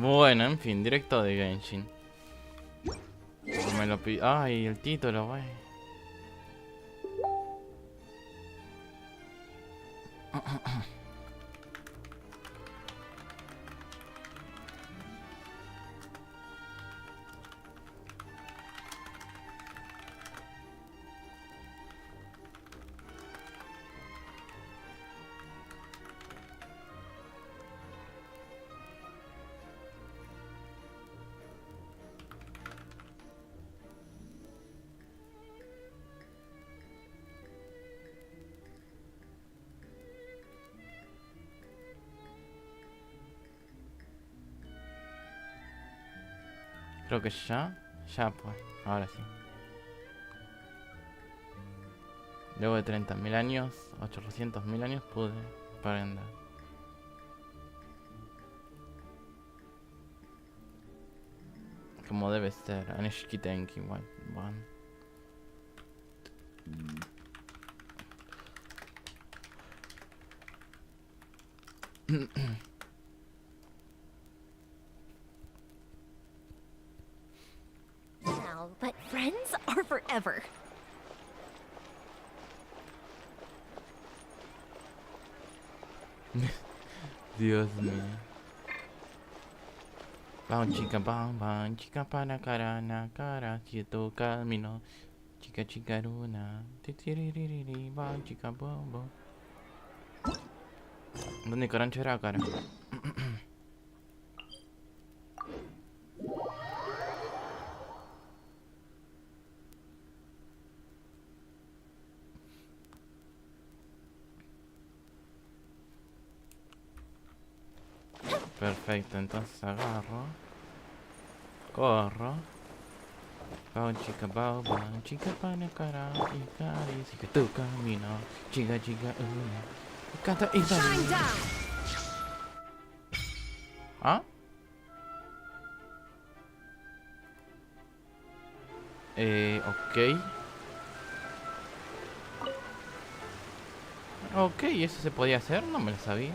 Bueno, en fin, directo de Genshin. Me lo pidió. Ay, el título, güey. Creo que ya. Ya pues, ahora sí. Luego de 30.000 años, 800.000 años, pude aprender. Como debe ser. Aneshkitenki, igual. Bueno. Now, but friends are forever. Dios mío. Vamos chica para cara, na cara, quieto camino. Chica chica luna. Titiririri, vamos chica bombo. ¿Dónde carancho era cara? Perfecto, entonces agarro. Corro. Pao, chica pana cara, y cari, que tu camino, chica, chica, una. Canta y Shine down. ¿Ah? Ok. Ok, ¿eso se podía hacer? No me lo sabía.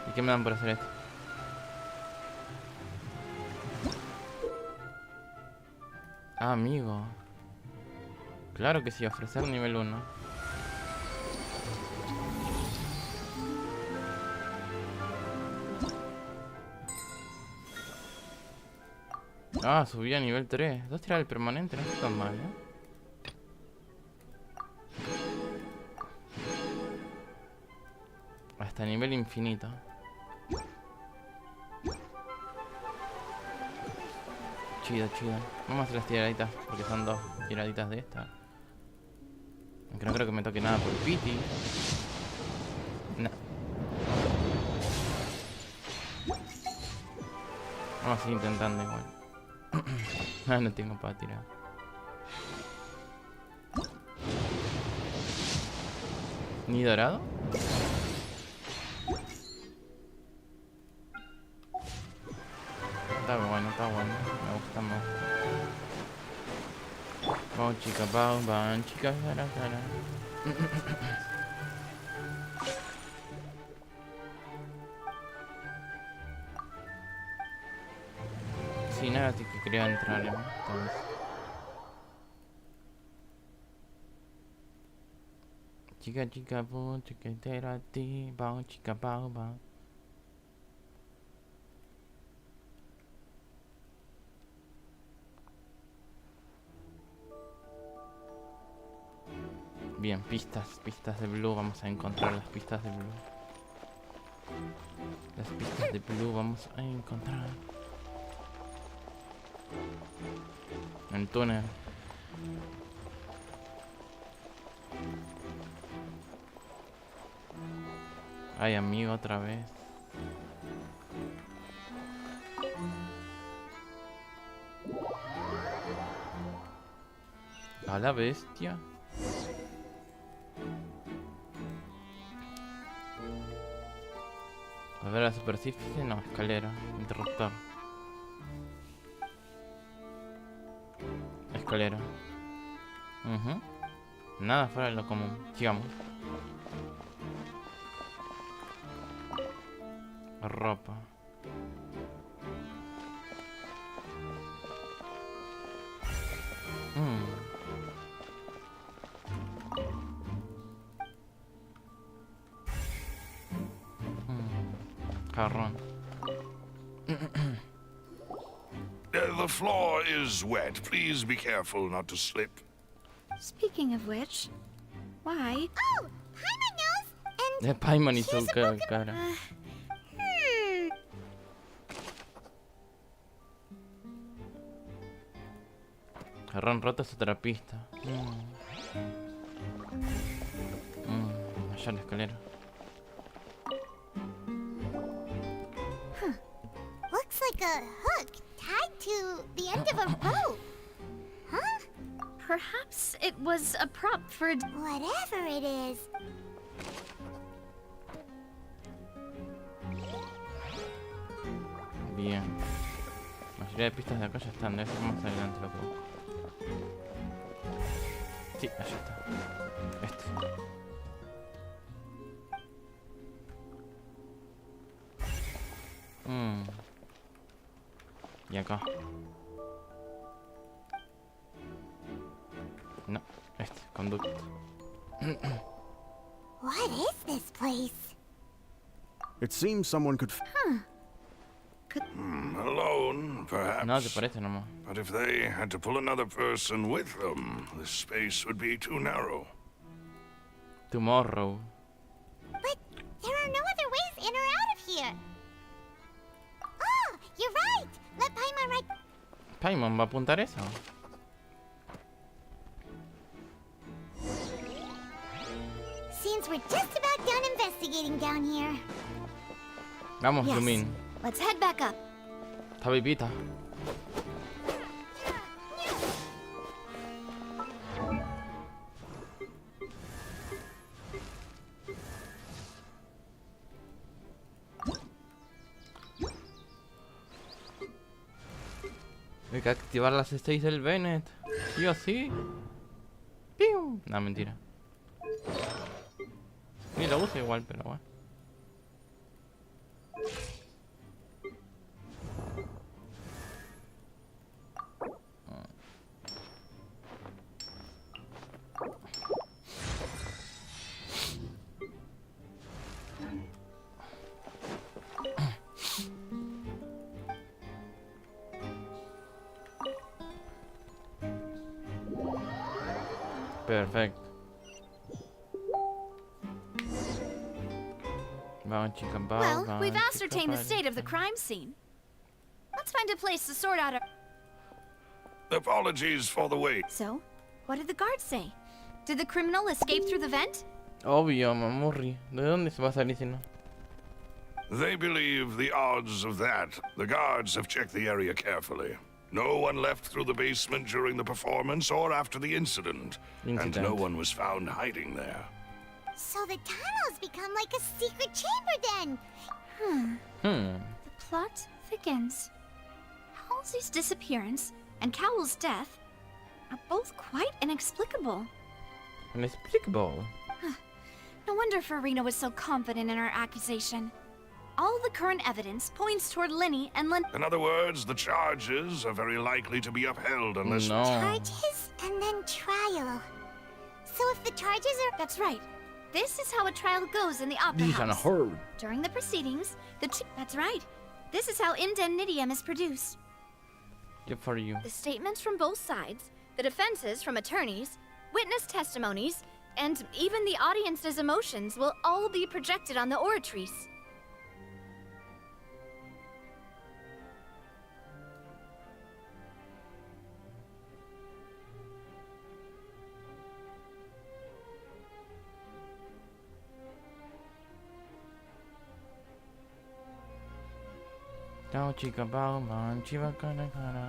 ¿Y qué me dan por hacer esto? Ah, amigo. Claro que sí, ofrecer nivel 1. Ah, subí a nivel 3. 2 tirar el permanente, no está tan mal, ¿eh? Hasta nivel infinito. Chido, chido. Vamos a hacer las tiraditas, porque son 2 tiraditas de esta. Aunque no creo que me toque nada por piti. No. Vamos a seguir intentando igual. Ah, no tengo para tirar. ¿Ni dorado? Está bueno, está bueno. Me gusta, me gusta. Vamos chica, van chica, cara, cara. Sí, nada, sí que quería entrar, entonces. Chica, chica, boom, chica, entera, ti, bao, chica, bao, bao. Bien, pistas de blue, vamos a encontrar las pistas de blue. Las pistas de blue vamos a encontrar. El túnel. Ay, amigo, otra vez. A la bestia. A ver la superficie, no, escalera, interruptor. Escalera. Nada fuera de lo común. Sigamos. Ropa. Jarrón. The floor is wet. Please be careful not to slip. Speaking of which, why? Oh, Paimon knows, and De Paimon y su here's a broken- cara. Jarrón roto es otra pista. Allá en la escalera. Looks like a hook tied to the end of a rope. Huh? Perhaps it was a prop for whatever it is. Bien. La mayoría de pistas de acá ya están. Debe ser más adelante lo que busco. Sí, allá está. Este. Y acá. No, este, conducto. What is this place? It seems someone could. Alone, perhaps. No, te parece nomás. But if they had to pull another person with them, this space would be too narrow. Tomorrow. But there are no other ways in or out of here. Oh, you're right. Let Paimon write. Paimon va a apuntar eso. Seems we're just about done investigating down here. Vamos, Yes. Lumin. Let's head back up. Está vivita. Hay que activar las 6 del Bennett. ¿Sí o sí? ¡Pium! No, mentira. Ni lo uso igual, pero bueno. Perfecto. Vamos, chica, vamos. Well, we've ascertained the state of the crime scene. Let's find a place to sort out our... Apologies for the wait. So, what did the guards say? Did the criminal escape through the vent? Obvio, mamurri. ¿De dónde se va a salir si no? They believe the odds of that. The guards have checked the area carefully. No one left through the basement during the performance or after the incident. And no one was found hiding there. So the tunnels become like a secret chamber then. The plot thickens. Halsey's disappearance and Cowell's death are both quite inexplicable. Inexplicable. No wonder Farina was so confident in her accusation. All the current evidence points toward Linny and In other words, the charges are very likely to be upheld unless... No. Charges and then trial. So if the charges are... That's right. This is how a trial goes in the Opera These on a House. herd. During the proceedings, That's right. This is how indemnitium is produced. Good for you. The statements from both sides, the defenses from attorneys, witness testimonies, and even the audience's emotions will all be projected on the oratrice. Chao, chica, bao, man, chiva, kana, kana,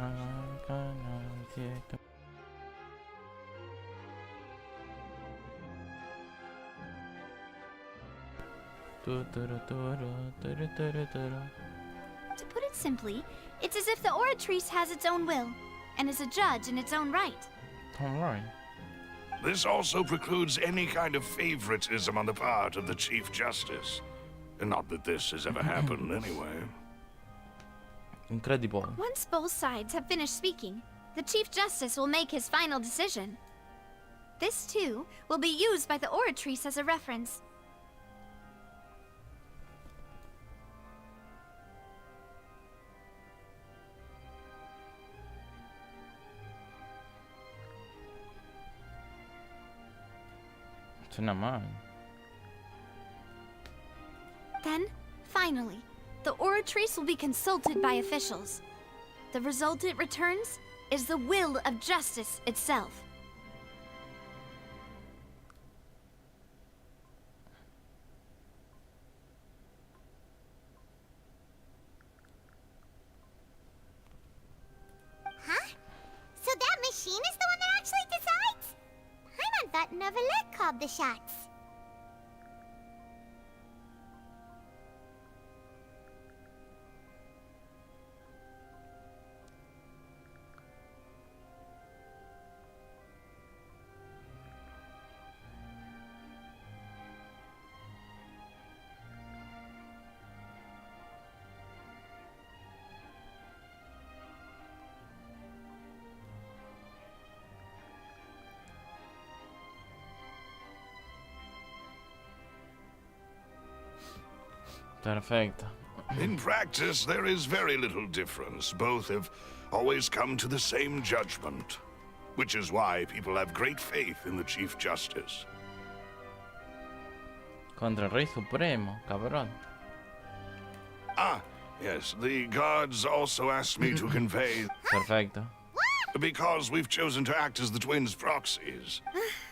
kana, siete. To put it simply, it's as if the oratrice has its own will, and is a judge in its own right. Alright. This also precludes any kind of favoritism on the part of the Chief Justice. And not that this has ever happened anyway. Incredible. Once both sides have finished speaking, the Chief Justice will make his final decision. This, too, will be used by the oratrice as a reference. Suena mal. Then, finally, the oratrice will be consulted by officials. The result it returns is the will of justice itself. Huh? So that machine is the one that actually decides? Paimon thought Neverlet called the shots. Perfecto. In practice, there is very little difference. Both have always come to the same judgment, which is why people have great faith in the Chief Justice. Contra el Rey Supremo, cabrón. Ah, yes, the guards also asked me to convey, Perfecto. because we've chosen to act as the twins' proxies.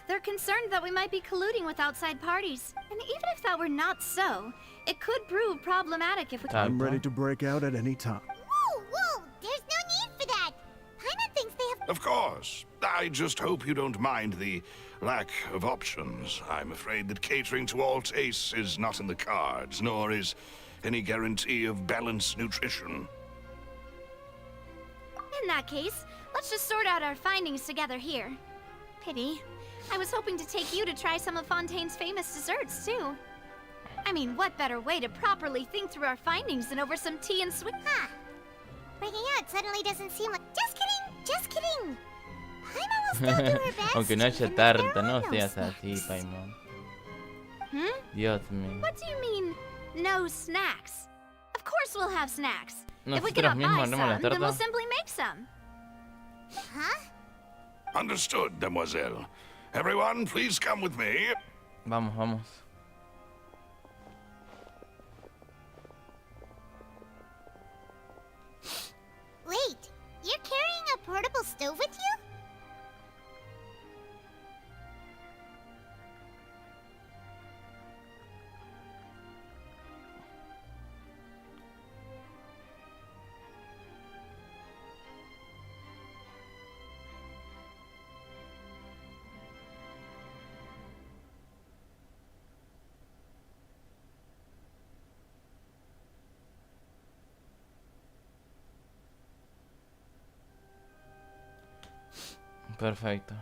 They're concerned that we might be colluding with outside parties. And even if that were not so, it could prove problematic if we... I'm ready to break out at any time. Whoa, whoa! There's no need for that! Paimon thinks they have... Of course. I just hope you don't mind the lack of options. I'm afraid that catering to all tastes is not in the cards, nor is any guarantee of balanced nutrition. In that case, let's just sort out our findings together here. Pity. I was hoping to take you to try some of Fontaine's famous desserts, too. I mean, what better way to properly think through our findings than over some tea and sweet... Huh. Breaking out suddenly doesn't seem like... Just kidding! Just kidding! Paimon will still do her best. Aunque no haya even if tarta, there no are seas snacks. así, Paimon. Hmm? Dios mío. What do you mean, no snacks? Of course we'll have snacks. If we Nosotros cannot mismos buy haremos la some, then we'll tarta. simply make some. Huh? Understood, demoiselle. Everyone, please come with me. Vamos, vamos. Wait, you're carrying a portable stove with you? Perfecto.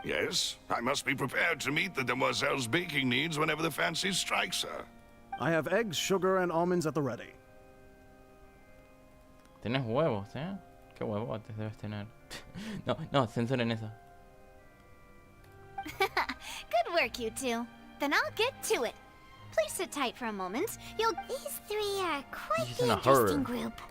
Yes, I must be prepared to meet the demoiselle's baking needs whenever the fancy strikes her. I have eggs, sugar, and almonds at the ready. Tienes huevos, ¿eh? Qué huevotes debes tener. No, censuren eso. Good work, you two. Then I'll get to it. Please sit tight for a moment. These three are quite She's the in a interesting hurry. group.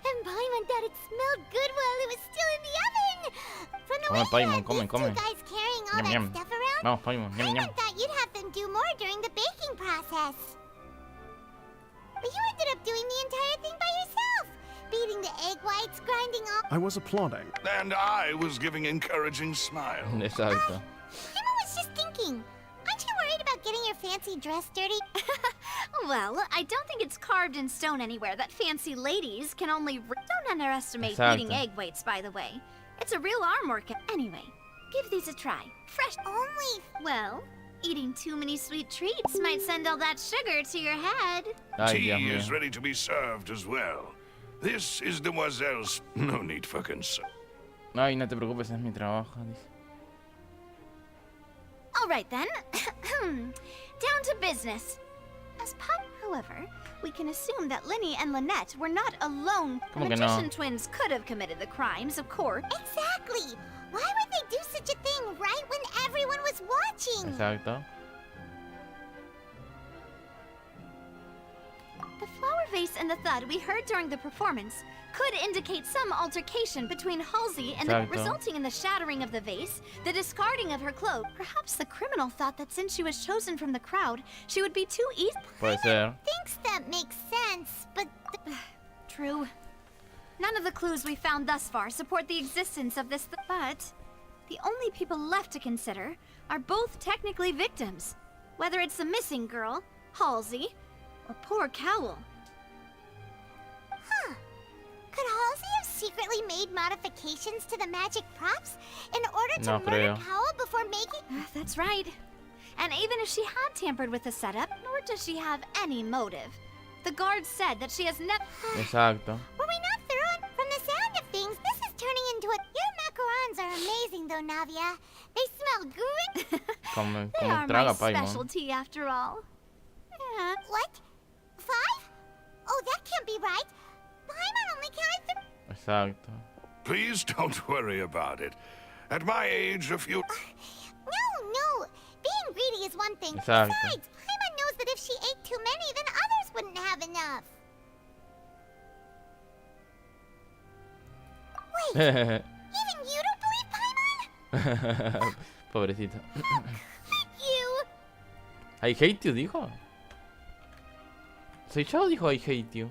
And Paimon thought it smelled good while it was still in the oven. From the Come way on, Paimon, you had come on. these two guys carrying all Yum, that yum. stuff around, Vamos, Paimon, ñam, ñam. Paimon thought you'd have them do more during the baking process. But you ended up doing the entire thing by yourself. Beating the egg whites, grinding all... I was applauding. And I was giving encouraging smiles. Exacto. Paimon was just thinking. Aren't you worried about getting your fancy dress dirty? Well, I don't think it's carved in stone anywhere that fancy ladies can only... Don't underestimate Exacto. beating egg whites, by the way. It's a real arm workout. Anyway, give these a try. Fresh... Only... Well, eating too many sweet treats might send all that sugar to your head. Ay, Dios Tea mío. is ready to be served as well. This is demoiselle's... No need for concern. Ay, no te preocupes, es mi trabajo. Dice. All right, then. Down to business. However, we can assume that Linny and Lynette were not alone. The ¿Cómo que no? magician twins could have committed the crimes, of course. Exactly! Why would they do such a thing right when everyone was watching? Exacto. The flower vase and the thud we heard during the performance could indicate some altercation between Halsey and Exacto. resulting in the shattering of the vase, the discarding of her cloak. Perhaps the criminal thought that since she was chosen from the crowd, she would be too easy. Puede ser. Thinks that makes sense, but True. None of the clues we found thus far support the existence of this, but the only people left to consider are both technically victims, whether it's the missing girl, Halsey, or poor Cowl. could Halsey have secretly made modifications to the magic props in order to No murder creo. Cowl before making? That's right. And even if she had tampered with the setup, nor does she have any motive. The guard said that she has never. Exacto. Were we not through? From the sound of things, this is turning into a. Your macarons are amazing, though, Navia. They smell great. Como They are my traga Paimon. specialty, after all. Yeah. What? 5? Oh, that can't be right. Paimon only counted Exacto. Please don't worry about it. At my age, a few... No. Being greedy is one thing. Exacto. Besides, Paimon knows that if she ate too many, then others wouldn't have enough. Wait, even you don't believe Paimon? Pobrecito. You. I hate you, dijo. ¿Soy yo o dijo I hate you?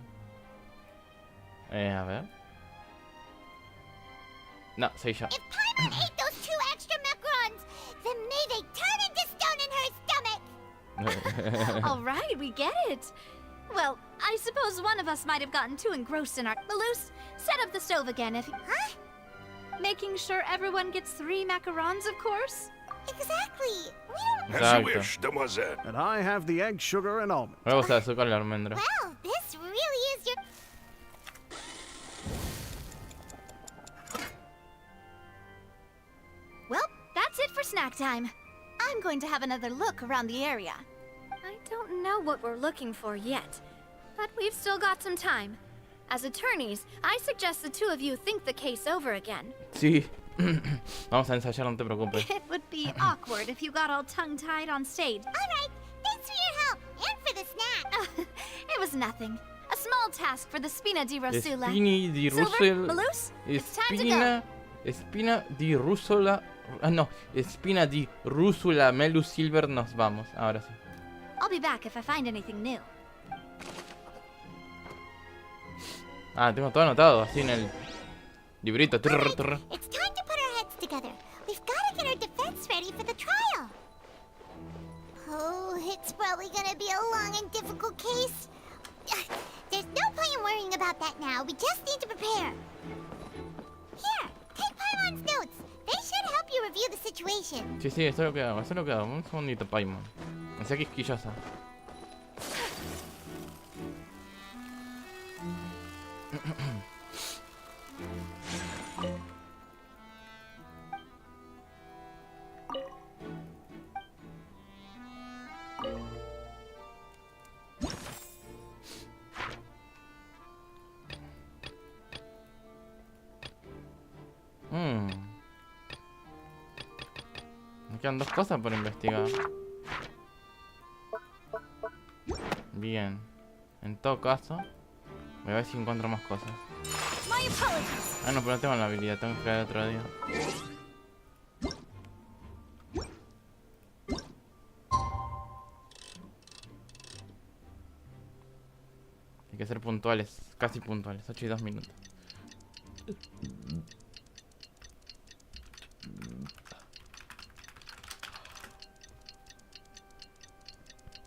A ver. No, soy yo. If Paimon ate those 2 extra macarons, then may they turn into stone in her stomach. All right, we get it. Well, I suppose one of us might have gotten too engrossed in our... Malus, set up the stove again if... Huh? Making sure everyone gets 3 macarons, of course. Exactly. We don't. As you Exacto. wish, demoiselle. And I have the egg, sugar, and almond. Huevos de azúcar y almendra. Well, this really is your. Well, that's it for snack time. I'm going to have another look around the area. I don't know what we're looking for yet, but we've still got some time. As attorneys, I suggest the two of you think the case over again. Sí. Vamos a ensayar, no te preocupes. It would be awkward if you got all tongue-tied on stage. All right. Thanks for your help and for the snack. It was nothing. A small task for the Spina di Rosula. Spini di Silver, Russell. Malus, it's time to go. Spina di Russula. Ah, no. Spina di Russula Melus Silver. Nos vamos. Ahora sí. I'll be back if I find anything new. Ah, tengo todo anotado así en el librito. All right, it's time to put our heads together. We've got to get our defense ready for the trial. Oh, it's probably gonna be a long and difficult case. There's no point in worrying about that now. We just need to prepare. Here, take Paimon's notes. They should help you review the situation. Sí, sí, eso es lo que hago. Eso es lo que hago. Un segundito, Paimon. No sea quisquillosa. Me quedan 2 cosas por investigar. Bien. En todo caso, voy a ver si encuentro más cosas. My apologies. Ah, no, pero no tengo la habilidad. Tengo que crear otro día. Hay que ser puntuales. Casi puntuales. 8 y 2 minutos.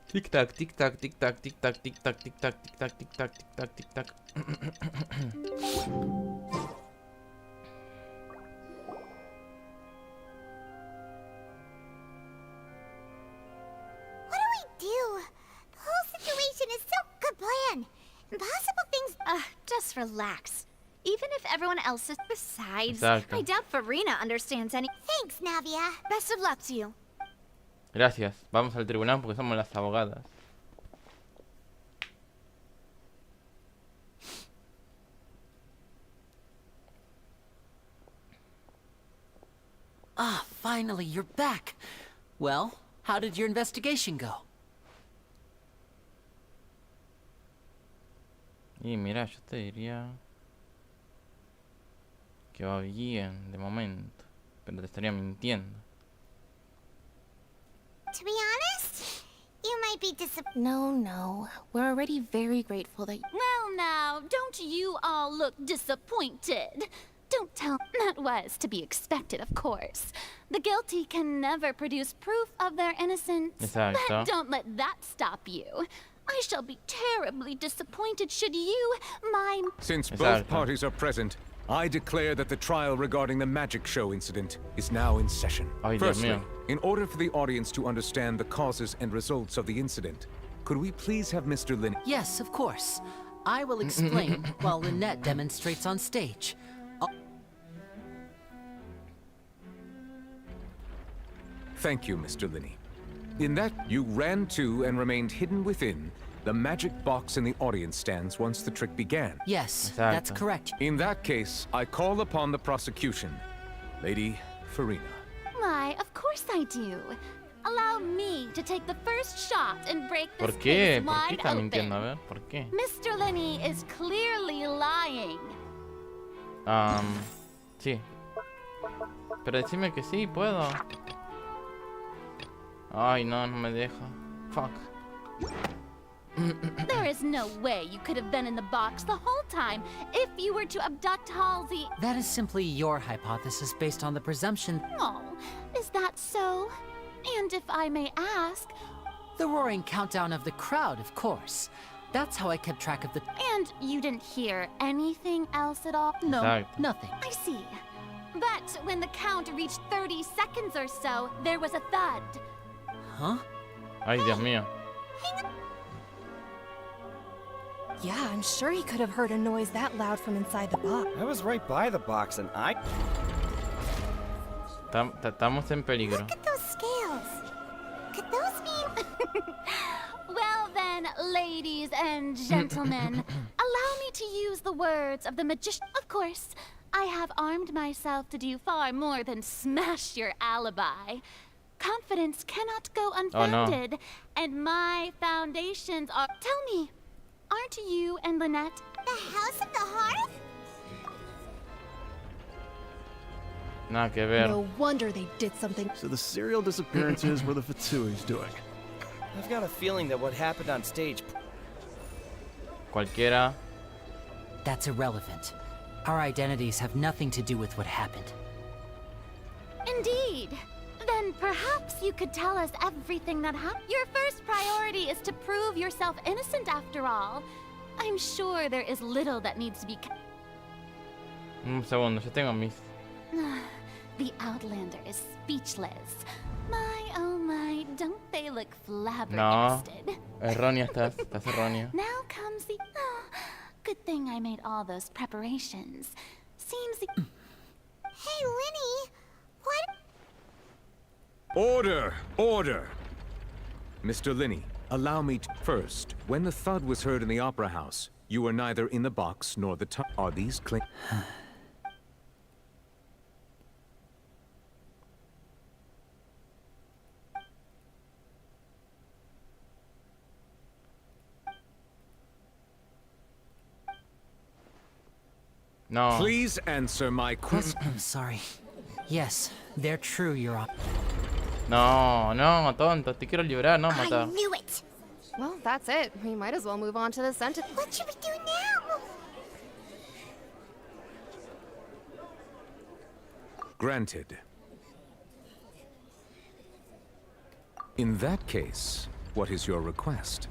Tic tac, tic tac, tic tac, tic tac, tic tac, tic tac, tic tac, tic tac, tic tac, tic tac. What do we do? The whole situation is so good plan. Impossible things. Just relax. Even if everyone else is... Besides, Exacto. I doubt Farina understands any... Thanks, Navia. Best of luck to you. Gracias. Vamos al tribunal porque somos las abogadas. Ah, finally, you're back. Well, how did your investigation go? Y mira, yo te diría que va bien de momento, pero te estaría mintiendo. To be honest, you might be disappointed. No. We're already very grateful that Well, now, don't you all look disappointed? Don't tell. That was to be expected, of course. The guilty can never produce proof of their innocence. Exacto. But don't let that stop you. I shall be terribly disappointed should you, my... Since Exacto. both parties are present, I declare that the trial regarding the magic show incident is now in session. Ay, Dios Firstly, mío. in order for the audience to understand the causes and results of the incident, could we please have Mr. Lin... Yes, of course. I will explain while Lynette demonstrates on stage. Thank you, Mr. Linney. In that, you ran to and remained hidden within the magic box in the audience stands once the trick began. Yes, Exacto. that's correct. In that case, I call upon the prosecution. Lady Farina. Why, of course I do. Allow me to take the first shot and break this ¿Por qué? case ¿Por qué wide está open. mintiendo? A ver, ¿por qué? Mr. Linney is clearly lying. Sí. Pero decime que sí, puedo. Ay, no, no me deja. Fuck. There is no way you could have been in the box the whole time if you were to abduct Halsey. That is simply your hypothesis based on the presumption. Oh, is that so? And if I may ask, The roaring countdown of the crowd, of course. That's how I kept track of the... and you didn't hear anything else at all? No, Exacto. nothing. I see. But when the count reached 30 seconds or so, there was a thud. Huh? Ay, Dios mío. Yeah, I'm sure he could have heard a noise that loud from inside the box. I was right by the box and I... Estamos en peligro. Look at those scales. Could those mean... Well then, ladies and gentlemen, allow me to use the words of the magician. Of course, I have armed myself to do far more than smash your alibi. Confidence cannot go unfounded, and my foundations are... Tell me, aren't you and Lynette... The House of the Hearth? Nada que ver. No wonder they did something. So the serial disappearances were the Fatsui's doing. I've got a feeling that what happened on stage... Cualquiera. That's irrelevant. Our identities have nothing to do with what happened. Indeed. Then perhaps you could tell us everything that happened. Your first priority is to prove yourself innocent after all. I'm sure there is little that needs to be... Un segundo, yo tengo mis... The Outlander is speechless. My, oh my, don't they look flabbergasted? Errónea estás errónea. Now comes the... Oh, good thing I made all those preparations. Seems the... Hey, Linny. What? Order! Order! Mr. Linney, allow me to... First, when the thud was heard in the Opera House, you were neither in the box nor the Are these clean? No. Please answer my question. I'm sorry. Yes, they're true, Your Honor. No, no, tonto. Te quiero librar, no I matar. knew it. Well, that's it. We might as well move on to the sentence. What should we do now? Granted. In that case, what is your request?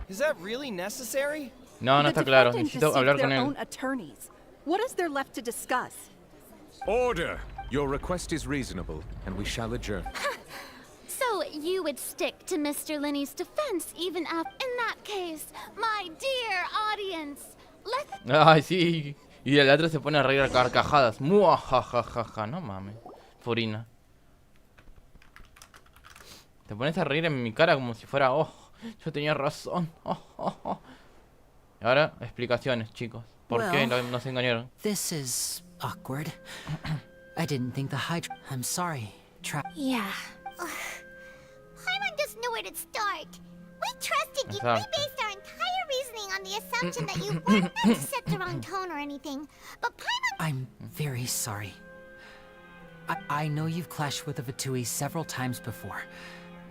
Is that really necessary? No, no está claro. Necesito hablar con él. Attorneys. What is there left to discuss? Order! Your request is reasonable, and we shall adjourn. So you would stick to Mr. Linney's defense even after... In that case, my dear audience, let's... Ay, sí. Y el otro se pone a reír a carcajadas. Muajajajaja. No mames. Furina. Te pones a reír en mi cara como si fuera... Oh, yo tenía razón. Oh, oh, oh. Y ahora, explicaciones, chicos. ¿Por qué nos engañaron? This is awkward. I didn't think the Hydra... I'm sorry. Yeah. Paimon doesn't know where to start. We trusted you. Exacto. We based our entire reasoning on the assumption that you weren't meant to set the wrong tone or anything. But Paimon... I'm very sorry. I know you've clashed with the Fatui several times before.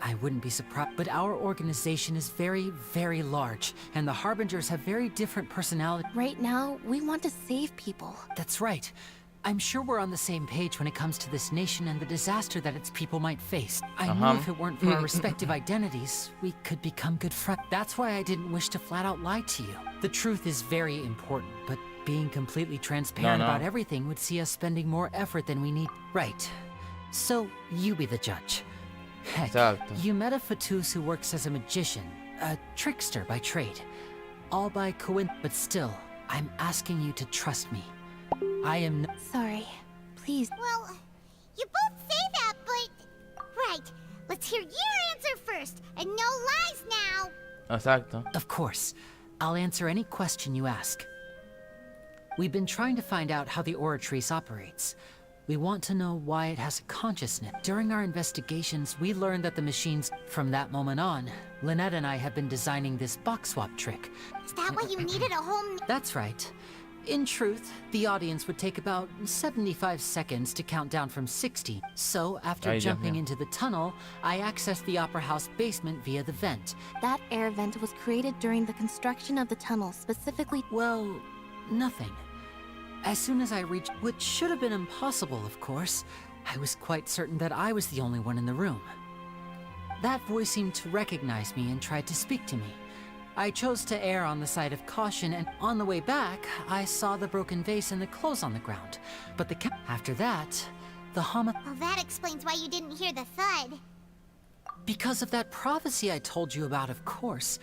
I wouldn't be surprised, but our organization is very, very large, and the Harbingers have very different personalities. Right now, we want to save people. That's right. I'm sure we're on the same page when it comes to this nation and the disaster that its people might face. I knew if it weren't for our respective identities, we could become good friends. That's why I didn't wish to flat out lie to you. The truth is very important, but being completely transparent about everything would see us spending more effort than we need. Right. So, you be the judge. Heck, you met a Fatus who works as a magician, a trickster by trade. All by coincidence, but still, I'm asking you to trust me. I am no— Sorry. Please. Well, you both say that, but... Right. Let's hear your answer first, and no lies now. Exacto. Of course. I'll answer any question you ask. We've been trying to find out how the Oratrice operates. We want to know why it has a consciousness. During our investigations, we learned that the machines... From that moment on, Lynette and I have been designing this box swap trick. Is that why you needed a whole... That's right. In truth, the audience would take about 75 seconds to count down from 60. So, after jumping into the tunnel, I accessed the Opera House basement via the vent. That air vent was created during the construction of the tunnel, specifically... Well, nothing. As soon as I reached, which should have been impossible, of course, I was quite certain that I was the only one in the room. That voice seemed to recognize me and tried to speak to me. I chose to err on the side of caution, and on the way back, I saw the broken vase and the clothes on the ground. But after that, the Well, that explains why you didn't hear the thud. Because of that prophecy I told you about, of course.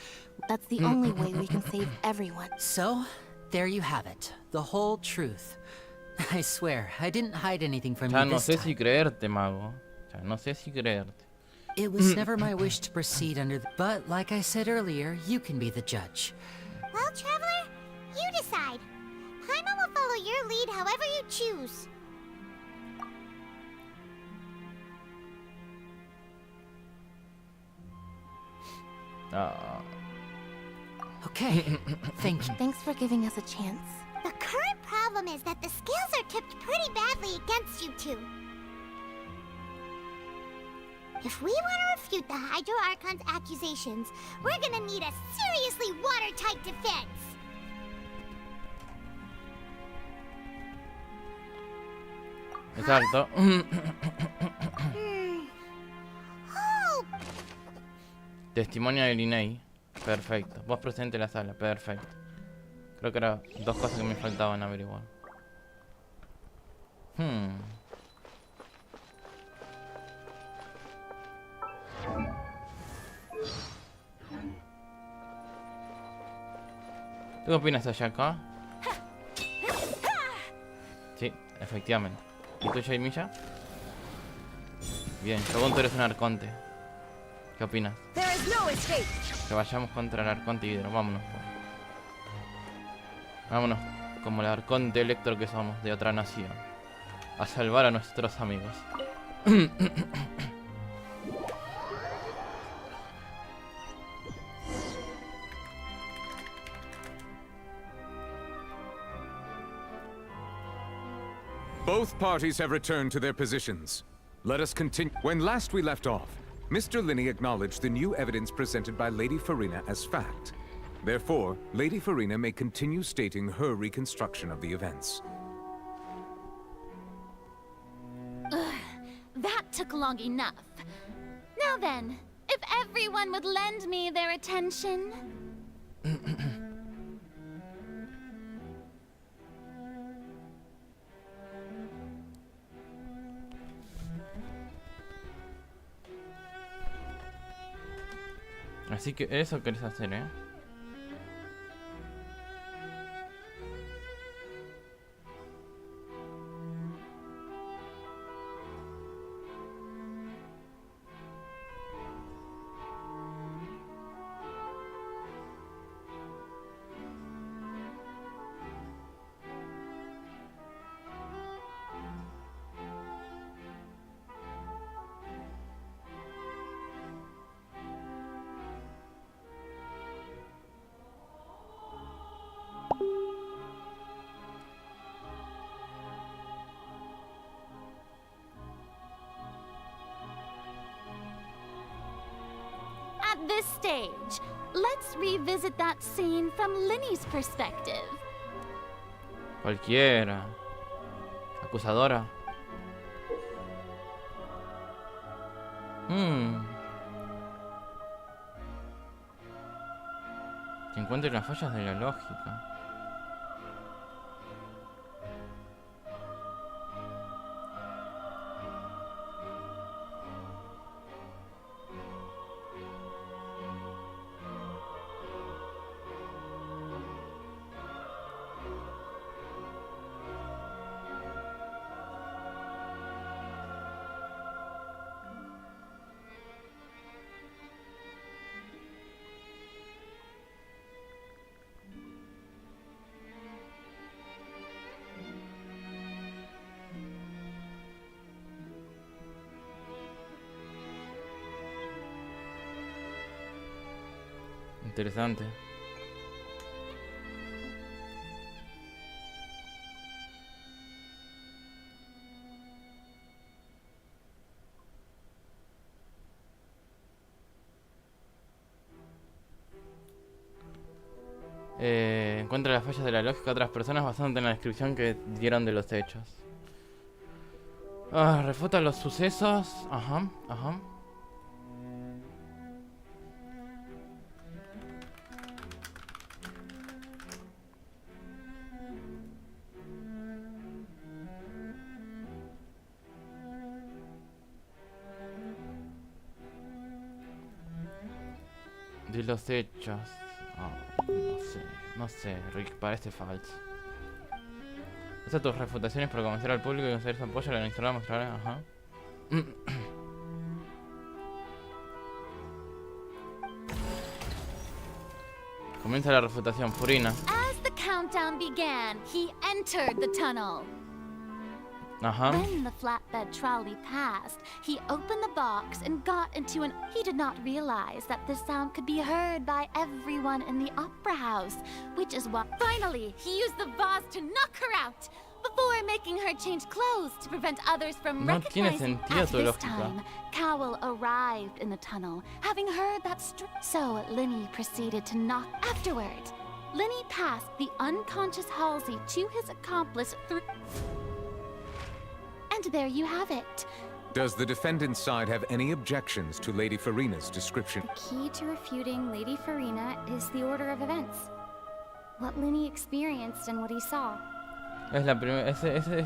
That's the only way we can save everyone. So, there you have it. The whole truth. I swear, I didn't hide anything from you no this sé time. si creerte, mago. No sé si creerte. It was never my wish to proceed under the... But, like I said earlier, you can be the judge. Well, Traveler, you decide. Paimon will follow your lead however you choose. Okay, thank you. Thanks for giving us a chance. The current problem is that the scales are tipped pretty badly against you two. If we want to refute the Hydro Archon's accusations, we're gonna need a seriously watertight defense. Exacto. Oh, Testimonio de Linney. Perfecto. Voz presente en la sala. Perfecto. Creo que eran dos cosas que me faltaban averiguar. ¿Tú qué opinas, Ayaka? Sí, efectivamente. ¿Y tú, Jaimilla? Bien, según tú eres un arconte. ¿Qué opinas? Que vayamos contra el arconte hidro. Vámonos, pues. Vámonos, como el arconte electro que somos, de otra nación. A salvar a nuestros amigos. Both parties have returned to their positions. Let us continue. When last we left off, Mr. Linney acknowledged the new evidence presented by Lady Farina as fact. Therefore, Lady Farina may continue stating her reconstruction of the events. That took long enough. Now then, if everyone would lend me their attention... Así que eso querés hacer, ¿eh? this stage, let's revisit that scene from Linny's perspective. Cualquiera. Acusadora. Que encuentre las fallas de la lógica. Interesante. Encuentra las fallas de la lógica de otras personas basándote en la descripción que dieron de los hechos. Refuta los sucesos. Ajá. De los hechos. No sé, Rick, parece falso. Usa tus refutaciones para convencer al público y conseguir su apoyo. La historia mostrará. Ajá. Comienza la refutación, Furina. As the countdown began, he entered the tunnel. When the flatbed trolley passed, he opened the box and got into an... He did not realize that this sound could be heard by everyone in the opera house, which is what... Finally, he used the vase to knock her out, before making her change clothes to prevent others from recognizing... At this time, Cowell arrived in the tunnel, having heard that... So Linny proceeded to knock... Afterward, Linny passed the unconscious Halsey to his accomplice through... And there you have it. Does the defendant's side have any objections to Lady Farina's description? The key to refuting Lady Farina is the order of events. What Linny experienced and what he saw. Es la primera.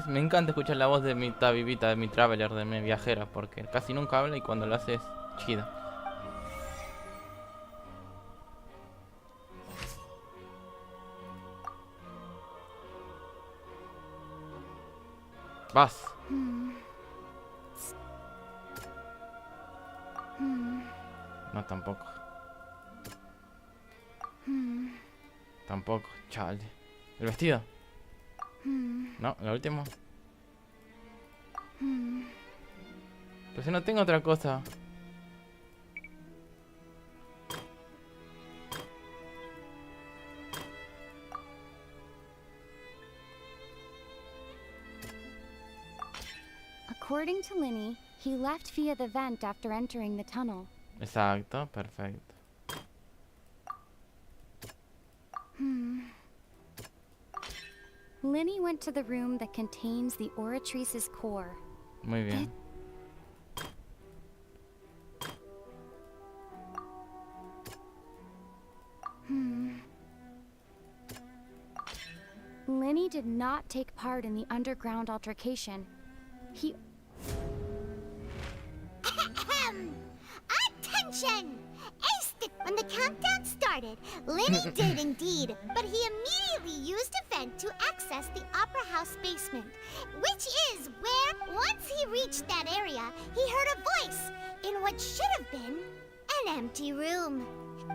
Me encanta escuchar la voz de mi tabibita, de mi traveler, de mi viajera, porque casi nunca habla y cuando lo hace es chida. Vas. No, tampoco. Tampoco, chale. ¿El vestido? No, lo último. Pero si no tengo otra cosa. According to Linny, he left via the vent after entering the tunnel. Exacto, perfecto. Linny went to the room that contains the Oratrice's core. Muy bien. Linny did not take part in the underground altercation. He... Attention! When the countdown started, Linny did indeed, but he immediately used a vent to access the Opera House basement, which is where, once he reached that area, he heard a voice in what should have been an empty room.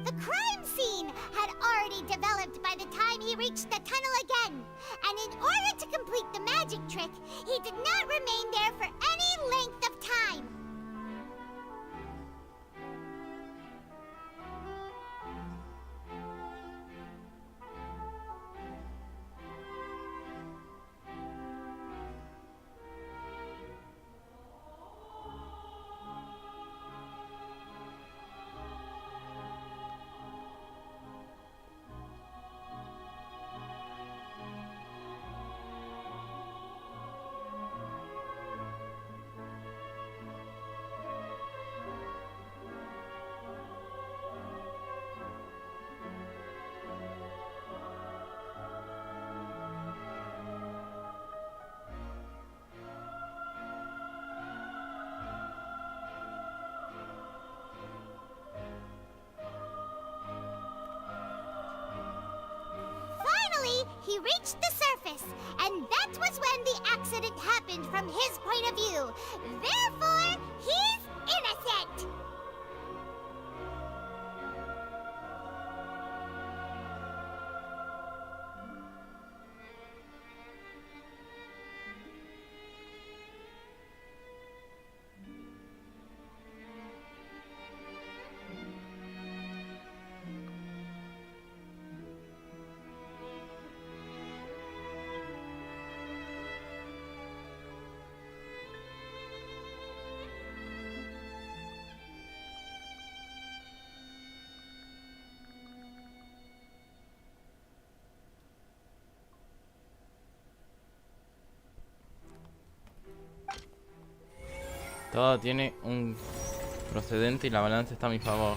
The crime scene had already developed by the time he reached the tunnel again, and in order to complete the magic trick, he did not remain there for any length of time. reached the surface, and that was when the accident happened from his point of view. Therefore, he's innocent! Todo tiene un procedente y la balanza está a mi favor.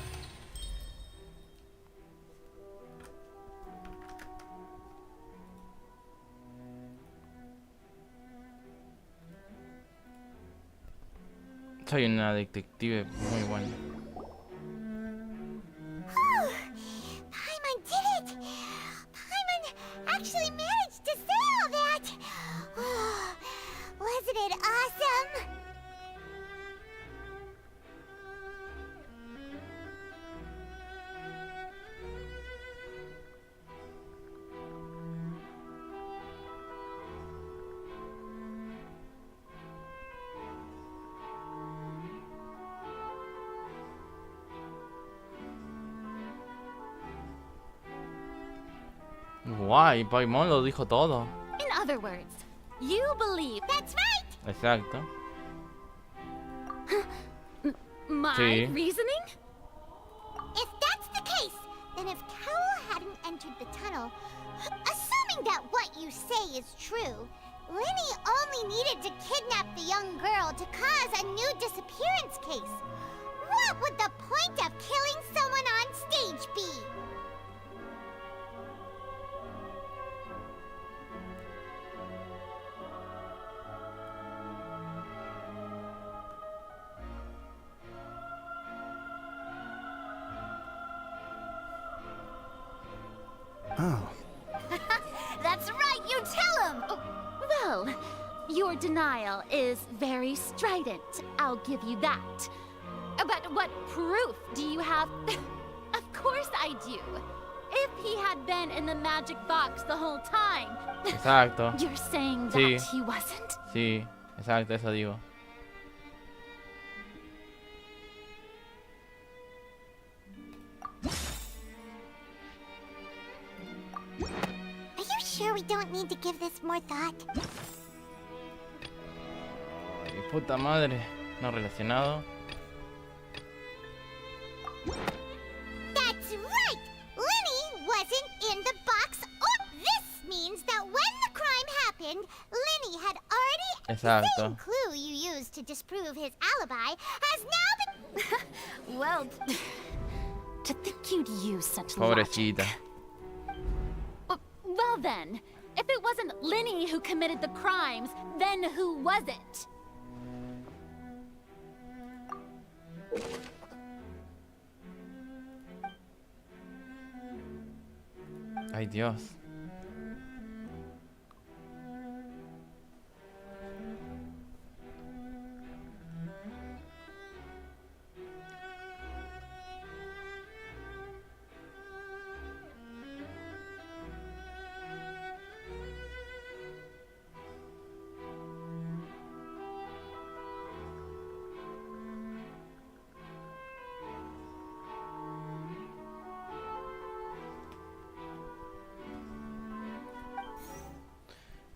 Soy una detective muy buena. Paimon did it! Paimon actually managed to say all that! Wasn't it awesome? Guay, Paimon lo dijo todo. In other words, you believe... That's right! Exacto. My Sí. reasoning? If that's the case, then if Carol hadn't entered the tunnel, assuming that what you say is true, Linny only needed to kidnap the young girl to cause a new disappearance case. What would the point of killing someone on stage be? Oh. That's right, you tell him! Oh, well, your denial is very strident. I'll give you that. But what proof do you have? Of course I do. If he had been in the magic box the whole time. Exacto. You're saying that Sí. he wasn't? Sí, exacto, eso digo. Are you sure we don't need to give this more thought? Ay, puta madre. No relacionado. That's right! Linny wasn't in the box. Oh, this means that when the crime happened, Linny had already... The same Exacto. clue you used to disprove his alibi has now been... Well, to think you'd use such logic. Pobrecita. Well then, if it wasn't Linny who committed the crimes, then who was it? Ay, Dios.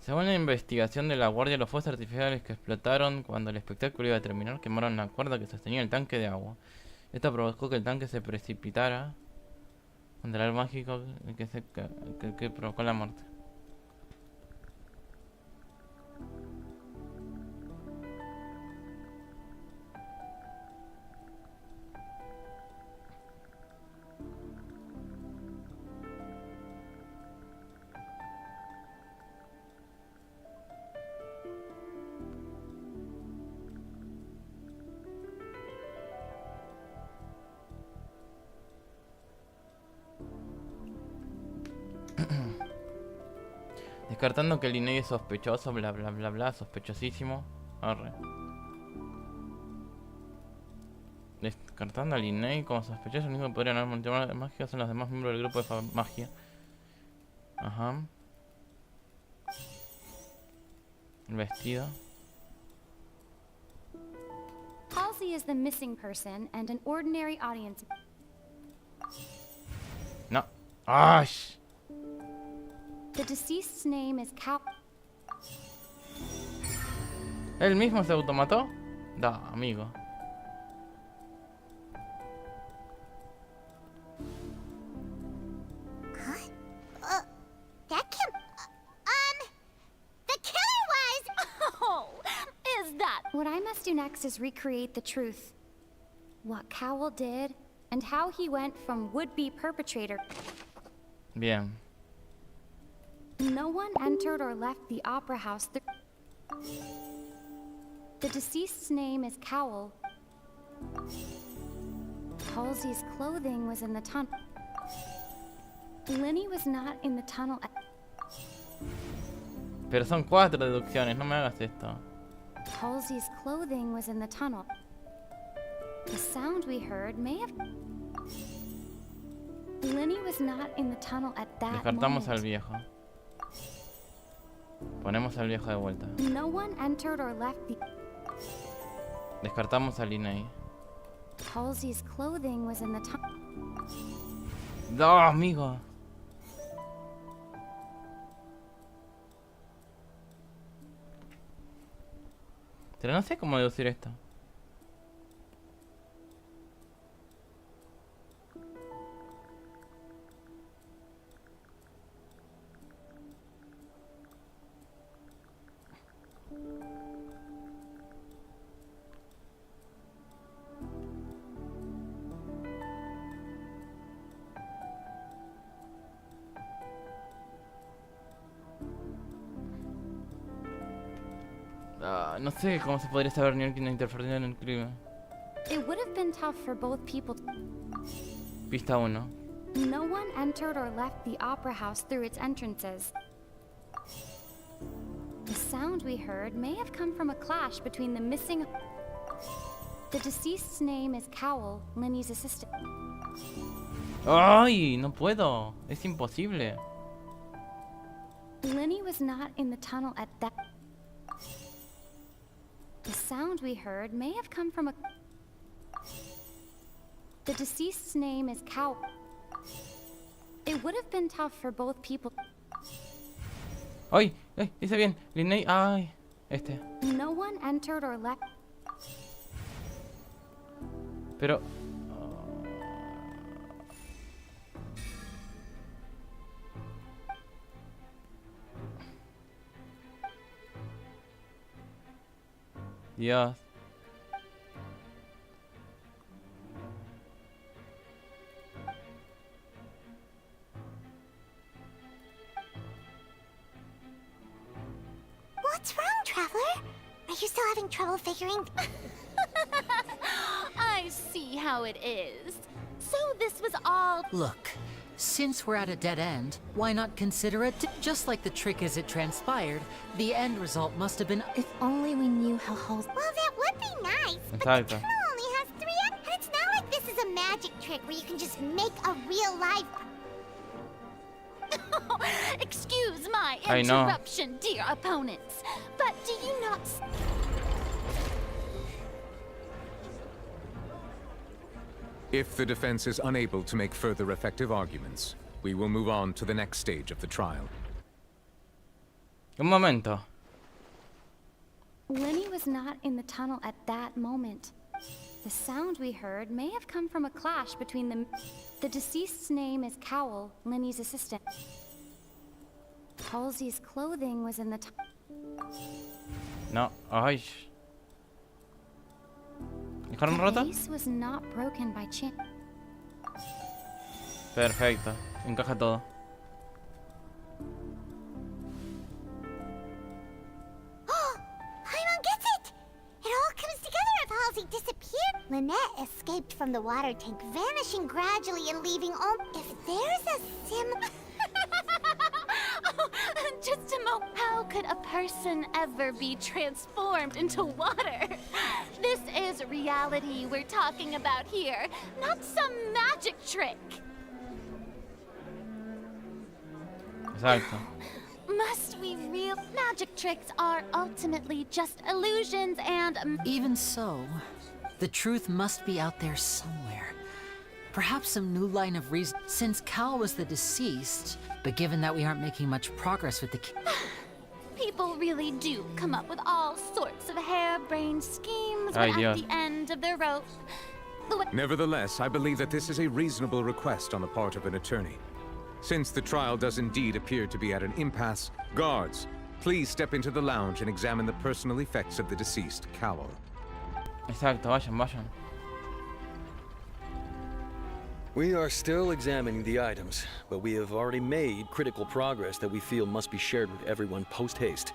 Según la investigación de la guardia, los fuegos artificiales que explotaron cuando el espectáculo iba a terminar quemaron la cuerda que sostenía el tanque de agua. Esto provocó que el tanque se precipitara contra el mágico que provocó la muerte. Descartando que Linney es sospechoso, bla bla bla bla, sospechosísimo. Arre. Descartando a Linney como sospechoso, el único que podrían haber manipulado magia son los demás miembros del grupo de magia. Ajá. El vestido. Halsey is the missing person and an ordinary audience. No. ¡Ash! The deceased's name is Cal. ¿Él mismo se automató? Da, amigo. That can't... the killer was... Oh, is that? What I must do next is recreate the truth. What Cowell did, and how he went from would-be perpetrator. Bien. No one entered or left the opera house. The deceased's name is Cowell. Halsey's clothing was in the tunnel. Linny was not in the tunnel. Pero son 4 deducciones, no me hagas esto. Halsey's clothing was in the tunnel. The sound we heard may have... Linny was not in the tunnel at that Descartamos al moment. viejo. Ponemos al viejo de vuelta. No one entered or left the... Descartamos a Linney. Halsey's clothing was in the tunnel. No, amigo. Pero no sé cómo deducir esto. No sé cómo se podría saber ni quién interfirió en el crimen. It would have been tough for both people. Pista 1. No one entered or left the opera house through its entrances. The sound we heard may have come from a clash between the missing... The deceased's name is Cowell, Linny's assistant. ¡Ay! No puedo. Es imposible. Linny was not in the tunnel at that... The sound we heard may have come from a... The deceased's name is Cowell. It would have been tough for both people. ¡Ay! ¡Ay! Dice bien. Linney. ¡Ay! Este. No one entered or left... Pero... Dios. What's wrong, Traveler? Are you still having trouble figuring... I see how it is. So this was all... Look, since we're at a dead end, why not consider it just like the trick as it transpired? The end result must have been... If only we knew how Halsey... Well, that would be nice, but the Exacto. tunnel only has 3 ends, and it's not like this is a magic trick where you can just make a real life... Excuse my I know. interruption, dear opponents. But do you not... If the defense is unable to make further effective arguments, we will move on to the next stage of the trial. Un momento. Linny was not in the tunnel at that moment. The sound we heard may have come from a clash between them. The deceased's name is Cowell, Linny's assistant. Halsey's clothing was in the No. ¡Ay! ¿Dejaron The rota? vase was not broken by chance. Perfecto. Encaja todo. Paimon gets it! It all comes together if Halsey disappeared. Lynette escaped from the water tank, vanishing gradually and leaving all... If there's a sim... Just a moment. How could a person ever be transformed into water? This is reality we're talking about here, not some magic trick. Exacto. Must we real magic tricks are ultimately just illusions and Even so, the truth must be out there somewhere. Perhaps some new line of reason. Since Cal was the deceased, but given that we aren't making much progress with the people really do come up with all sorts of harebrained schemes Ay, when Dios. at the end of their rope. Nevertheless, I believe that this is a reasonable request on the part of an attorney. Since the trial does indeed appear to be at an impasse, guards, please step into the lounge and examine the personal effects of the deceased Cowell. Exacto, vayan. We are still examining the items, but we have already made critical progress that we feel must be shared with everyone post-haste.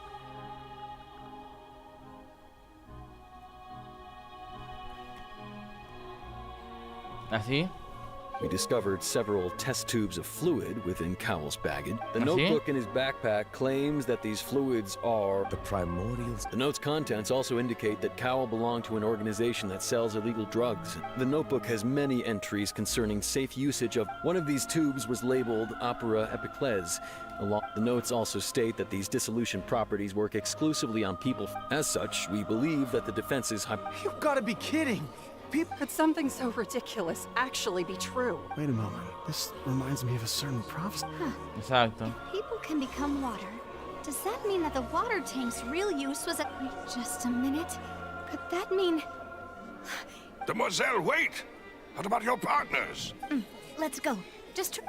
¿Así? We discovered several test tubes of fluid within Cowell's baggage. The ¿Así? notebook in his backpack claims that these fluids are The primordials. The note's contents also indicate that Cowell belonged to an organization that sells illegal drugs. The notebook has many entries concerning safe usage of one of these tubes was labeled Opera Epiclese. The notes also state that these dissolution properties work exclusively on people. As such, we believe that the defense's You've got to be kidding! Could something so ridiculous actually be true? Wait a moment. This reminds me of a certain prophecy. Exacto. People can become water. Does that mean that the water tank's real use was Wait just a minute. Could that mean... Demoiselle, wait! What about your partners? Let's go. Just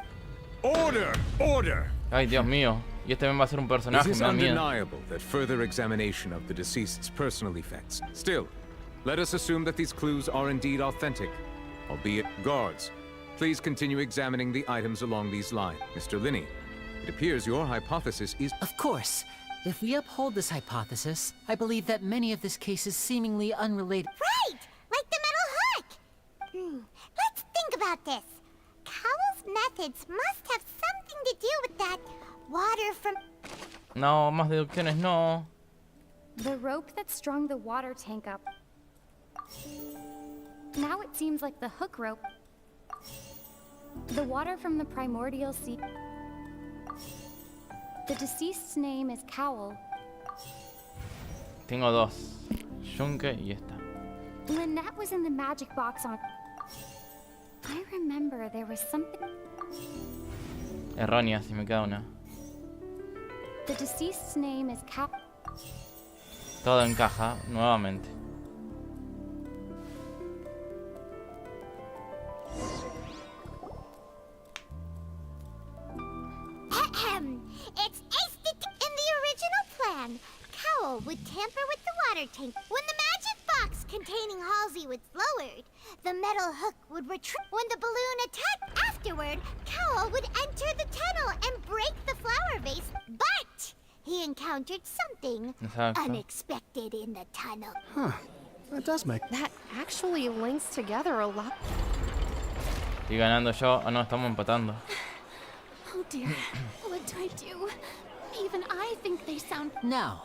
Order! Order! Ay, Dios mío. Y este va a ser un It personaje, is me da miedo. undeniable that further examination of the deceased's personal effects. Still, let us assume that these clues are indeed authentic, albeit guards. Please continue examining the items along these lines. Mr. Linney, it appears your hypothesis is... Of course. If we uphold this hypothesis, I believe that many of this case is seemingly unrelated. Right! Like the metal hook! Let's think about this. Cowell's methods must have something to do with that water from... No, más deducciones no. The rope that strung the water tank up. Now it seems like the hook rope. The water from the primordial sea. The deceased's name is Cowell. Tengo dos. Yunque y esta. Lynette was in the magic box on... I remember there was something... Errónea, si me queda una. The deceased's name is Cowell. Todo encaja nuevamente. It's aced it in the original plan. Cowell would tamper with the water tank. When the magic box containing Halsey was lowered, the metal hook would retrieve. When the balloon attacked afterward, Cowell would enter the tunnel and break the flower vase. But he encountered something Exacto. unexpected in the tunnel. Huh. That does make... That actually links together a lot. Y ganando yo. Ah, no, estamos empatando. Oh dear, what do I do? Even I think they sound... Now,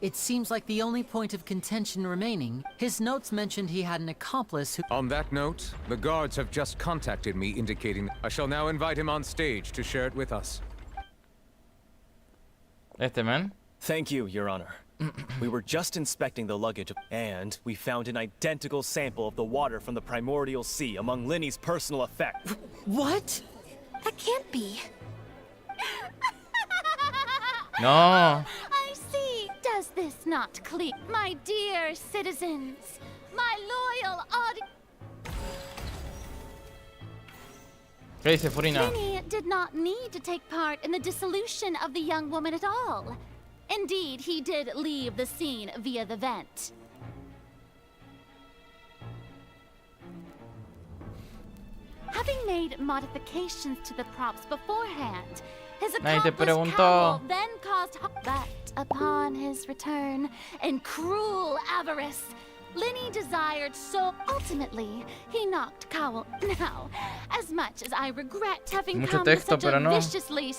it seems like the only point of contention remaining, his notes mentioned he had an accomplice who... On that note, the guards have just contacted me indicating I shall now invite him on stage to share it with us. Este man. Thank you, Your Honor. We were just inspecting the luggage, and we found an identical sample of the water from the primordial sea among Linney's personal effects. What? That can't be. No. I see. Does this not clear? My dear citizens, my loyal audience. ¿Qué dice Furina? Linny did not need to take part in the dissolution of the young woman at all. Indeed, he did leave the scene via the vent. Having made modifications to the props beforehand, his Nadie te accomplice preguntó. Cowell then caused but upon his return, in cruel avarice, Linny desired so ultimately he knocked Cowell. Now, as much as I regret having Mucho come texto, to such pero a no. viciously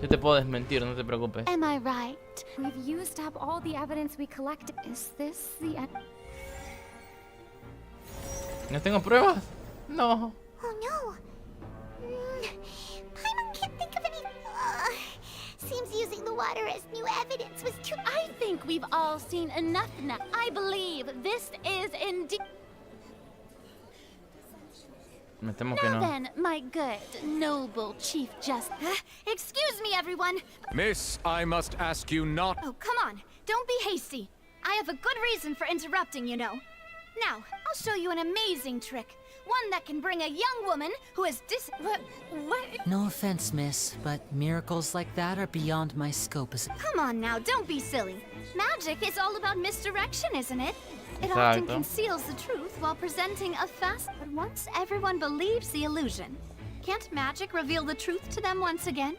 Estoy Yo te puedo desmentir, no te preocupes. Am I right? We've used up all the evidence we collected. Is this the end? ¿No tengo pruebas? No. Oh no. Paimon can't think of any. Seems using the water as new evidence was too. I think we've all seen enough now. I believe this is indeed. Me temo que Now no. then, my good, noble Chief Justice. Excuse me, everyone. Miss, I must ask you not. Oh, come on. Don't be hasty. I have a good reason for interrupting, you know. Now, I'll show you an amazing trick. One that can bring a young woman who is What? No offense, miss, but miracles like that are beyond my scope as... Come on now, don't be silly. Magic is all about misdirection, isn't it? It often Exacto. conceals the truth while presenting a fast... But once everyone believes the illusion, can't magic reveal the truth to them once again?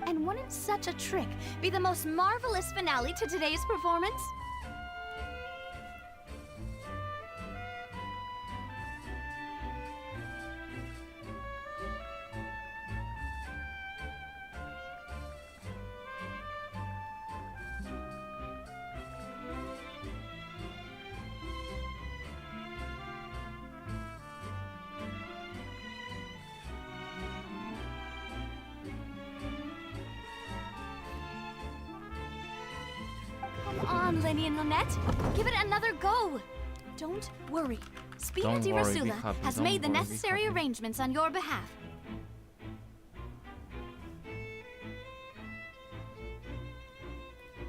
And wouldn't such a trick be the most marvelous finale to today's performance? Come on, Lenny and Lynette. Give it another go. Don't worry. Spina Don't di worry, Rasula be happy, has don't made the worry, be necessary happy. arrangements on your behalf.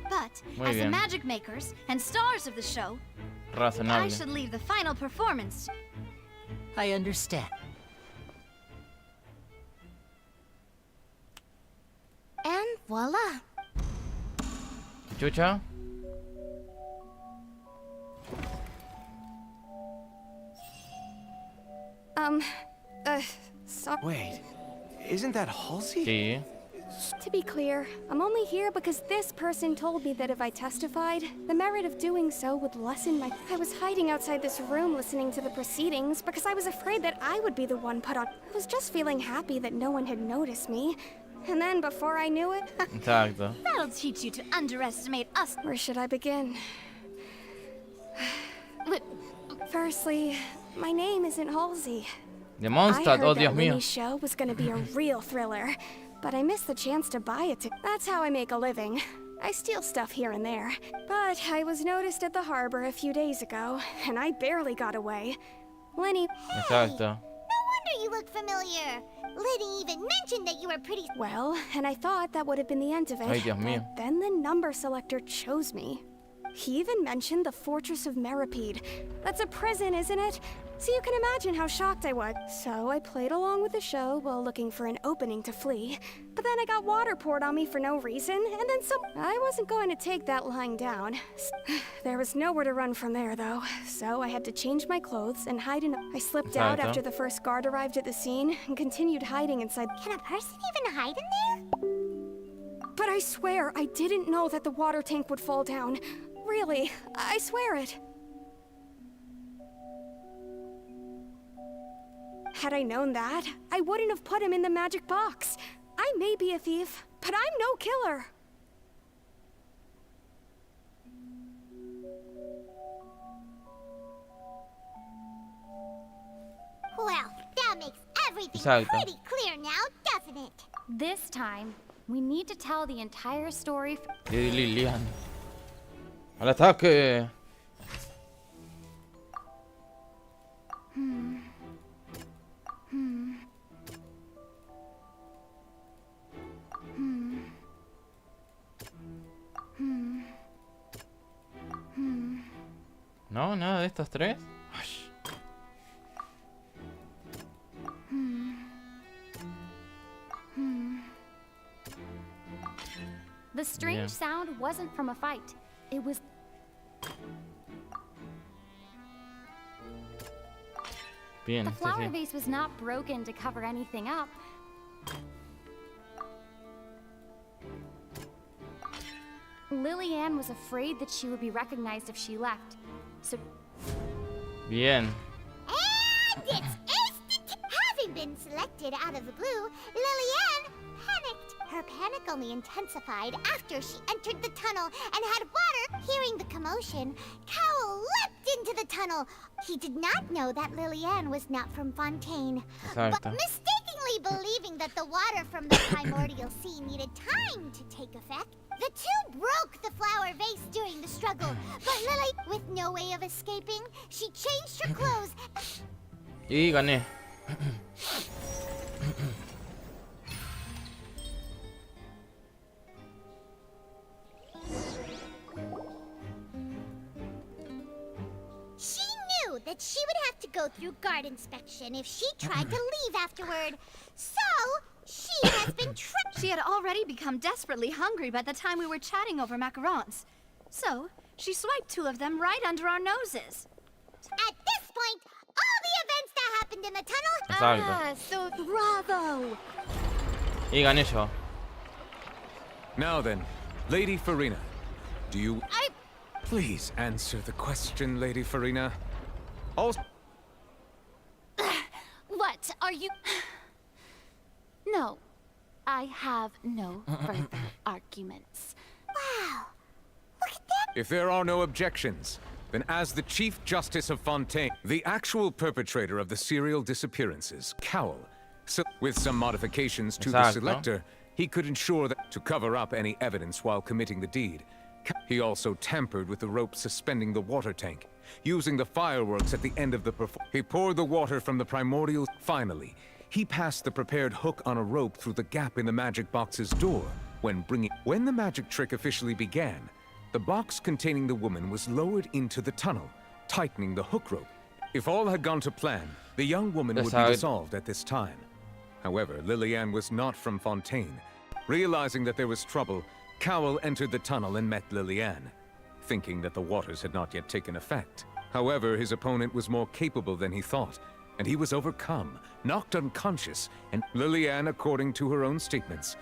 But Muy as the bien. magic makers and stars of the show, I Razonable. should leave the final performance. I understand. And voila. Chucha. Wait, isn't that Halsey? Sí. To be clear, I'm only here because this person told me that if I testified, the merit of doing so would lessen my... I was hiding outside this room listening to the proceedings because I was afraid that I would be the one put on... I was just feeling happy that no one had noticed me. And then before I knew it... Exacto. That'll teach you to underestimate us. Where should I begin? But Firstly, my name isn't Halsey. De I Mondstadt, heard oh that Dios mío. Winnie's show was gonna be a real thriller, but I missed the chance to buy it. That's how I make a living. I steal stuff here and there. But I was noticed at the harbor a few days ago, and I barely got away. Lenny... Exacto. No wonder you look familiar. Liddy even mentioned that you were pretty. Well, and I thought that would have been the end of it. Ay, Dios mío. But then the number selector chose me. He even mentioned the Fortress of Meripede. That's a prison, isn't it? So you can imagine how shocked I was. So I played along with the show while looking for an opening to flee. But then I got water poured on me for no reason, and then some... I wasn't going to take that lying down. There was nowhere to run from there, though. So I had to change my clothes and hide in... I slipped out Exacto. after the first guard arrived at the scene and continued hiding inside... Can a person even hide in there? But I swear, I didn't know that the water tank would fall down. Really, I swear it. Had I known that, I wouldn't have put him in the magic box. I may be a thief, but I'm no killer. Well, that makes everything Exacto. pretty clear now, doesn't it? This time, we need to tell the entire story. De Lilian. Al ataque. No, nada de estos tres. Ay. The strange Yeah. sound wasn't from a fight. It was... Bien, The sí, flower sí. vase was not broken to cover anything up. Lillian was afraid that she would be recognized if she left. So Bien. And it's instant! Having been selected out of the blue, Lillian panicked. Her panic only intensified after she entered the tunnel and had water. Hearing the commotion, Cowell leapt into the tunnel. He did not know that Lillian was not from Fontaine. Exacto. But mistakenly believing that the water from the primordial sea needed time to take effect, the two broke the flower vase during the struggle. But Lily, with no way of escaping, she changed her clothes. Y gané. She knew that she would have to go through guard inspection if she tried to leave afterward. So, she has been She had already become desperately hungry by the time we were chatting over macarons. So, she swiped 2 of them right under our noses. At this point, all the events that happened in the tunnel... Exacto. So bravo! Y gané yo. Now then, Lady Farina, do you... Please answer the question, Lady Farina. Also... What are you... No, I have no further arguments. Wow! Look at that! If there are no objections, then as the Chief Justice of Fontaine, the actual perpetrator of the serial disappearances, Cowell, with some modifications to the Exacto. selector, he could ensure that to cover up any evidence while committing the deed. He also tampered with the rope suspending the water tank, using the fireworks at the end of the performance. He poured the water from the primordial. Finally, he passed the prepared hook on a rope through the gap in the magic box's door. When the magic trick officially began, the box containing the woman was lowered into the tunnel, tightening the hook rope. If all had gone to plan, the young woman would be dissolved at this time. However, Lillian was not from Fontaine. Realizing that there was trouble, Cowell entered the tunnel and met Lillian, thinking that the waters had not yet taken effect. However, his opponent was more capable than he thought, and he was overcome, knocked unconscious, and Lillian, according to her own statements.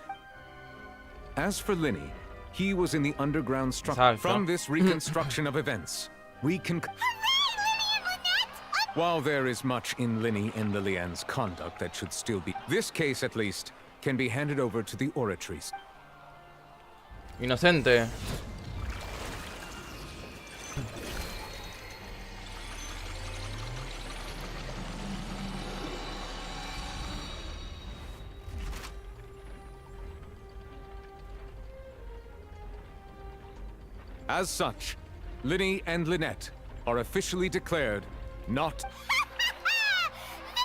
As for Linny, he was in the underground structure. From this reconstruction of events, we can... While there is much in Linny and Lillian's conduct that should still be... This case, at least, can be handed over to the oratories. Inocente. As such, Linny and Lynette are officially declared not...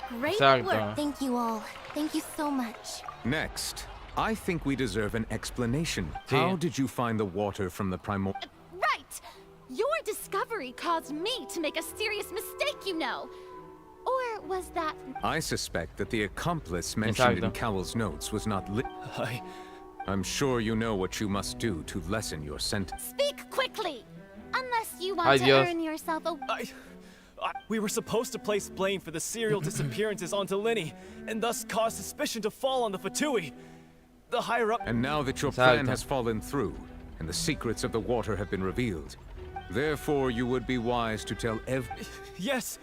Great Exacto. work! Thank you all. Thank you so much. Next, I think we deserve an explanation. Sí. How did you find the water from the primordial... Right! Your discovery caused me to make a serious mistake, you know. Or was that... I suspect that the accomplice mentioned in Exacto. Cowell's notes was not I'm sure you know what you must do to lessen your sentence. Speak quickly! Unless you Ay, want to Dios. earn yourself a... We were supposed to place blame for the serial disappearances onto Linny, and thus cause suspicion to fall on the Fatui. The higher up... And now that your plan Exacto. has fallen through, and the secrets of the water have been revealed, therefore you would be wise to tell Yes!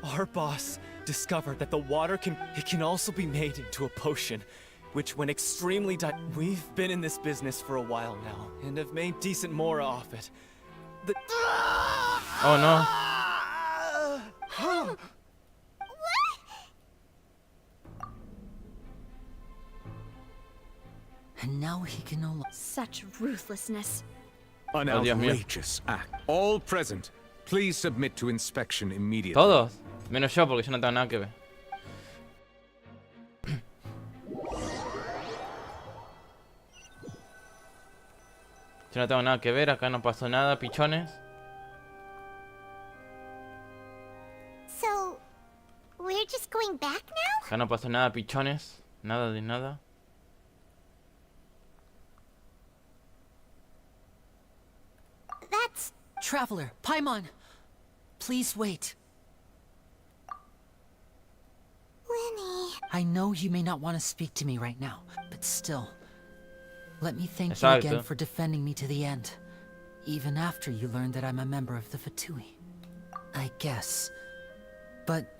Our boss discovered that the water can also be made into a potion, which when extremely We've been in this business for a while now, and have made decent mora off it. Oh no. And now he can no longer... Such ruthlessness. An Oh, Dios mío. outrageous act. All present, please submit to inspection immediately. Todos. Menos yo porque yo no tengo nada que ver. Yo no tengo nada que ver, acá no pasó nada, pichones. So, we're just going back now? Acá no pasó nada, pichones. Nada de nada. Traveler, Paimon! Please wait. Lenny. I know you may not want to speak to me right now, but still. Let me thank you again for defending me to the end. Even after you learned that I'm a member of the Fatui. I guess. But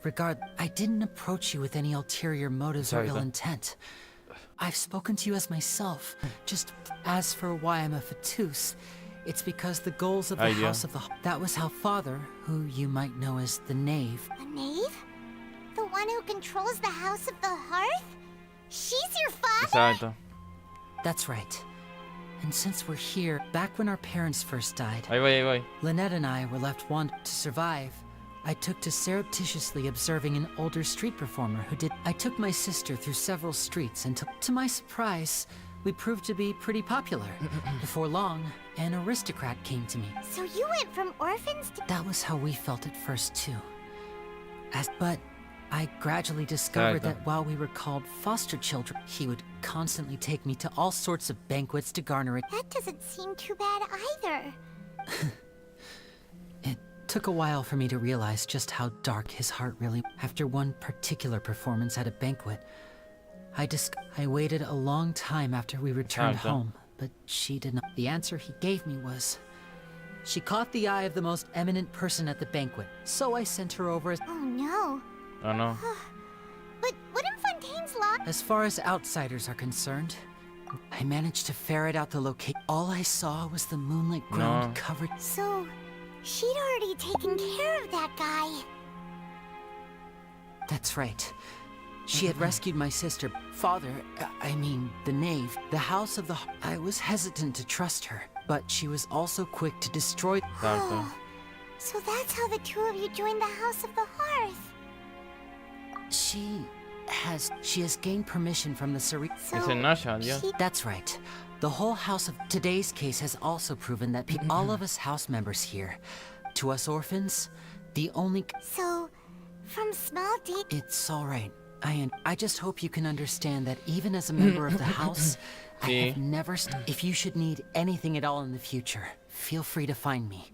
I didn't approach you with any ulterior motives or ill intent. I've spoken to you as myself. Just as for why I'm a Fatus, it's because the goals of the House of the... That was how Father, who you might know as the Knave... The Knave? The one who controls the House of the Hearth? She's your father? Exacto. That's right. And since we're here, back when our parents first died... Ahí voy. Lynette and I were left one to survive. I took to surreptitiously observing an older street performer who did... I took my sister through several streets until, to my surprise, we proved to be pretty popular. Before long, an aristocrat came to me. So you went from orphans to... That was how we felt at first, too. But I gradually discovered that while we were called foster children, he would constantly take me to all sorts of banquets to garner it. That doesn't seem too bad either. It took a while for me to realize just how dark his heart really... After one particular performance at a banquet, I waited a long time after we returned home, but she did not... The answer he gave me was... She caught the eye of the most eminent person at the banquet, so I sent her over as... Oh no. Oh no. But wouldn't Fontaine's law... As far as outsiders are concerned, I managed to ferret out the location. All I saw was the moonlit ground covered... So, she'd already taken care of that guy. That's right. She had rescued my sister, I mean, the Knave, the House of the... I was hesitant to trust her, but she was also quick to destroy... Oh, so that's how the two of you joined the House of the Hearth. She has gained permission from the That's right. The whole house of... Today's case has also proven that all of us house members here, to us orphans, the only... So, from small deed... It's all right. I just hope you can understand that even as a member of the house, I have never... If you should need anything at all in the future, feel free to find me.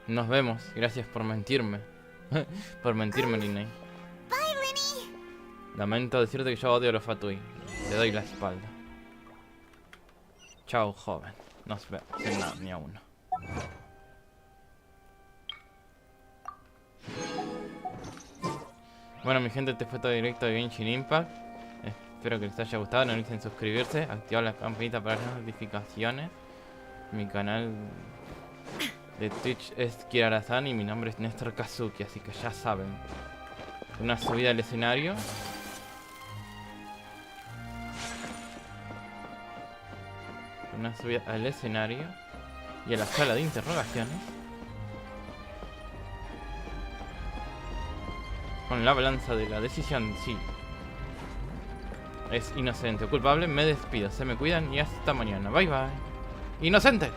Nos vemos. Gracias por mentirme. Por mentirme, Linné. Bye, Linny. Lamento decirte que yo odio a los Fatui. Le doy la espalda. Chao, joven. Nos vemos. Sin nada, ni a uno. Bueno, mi gente, este fue todo directo de Genshin Impact. Espero que les haya gustado. No olviden suscribirse, activar la campanita para las notificaciones. Mi canal de Twitch es Kirara-san y mi nombre es Néstor Kazuki, así que ya saben. Una subida al escenario. Una subida al escenario y a la sala de interrogaciones. Con la balanza de la decisión, sí. Es inocente o culpable, me despido. Se me cuidan y hasta mañana. Bye bye. ¡Inocente!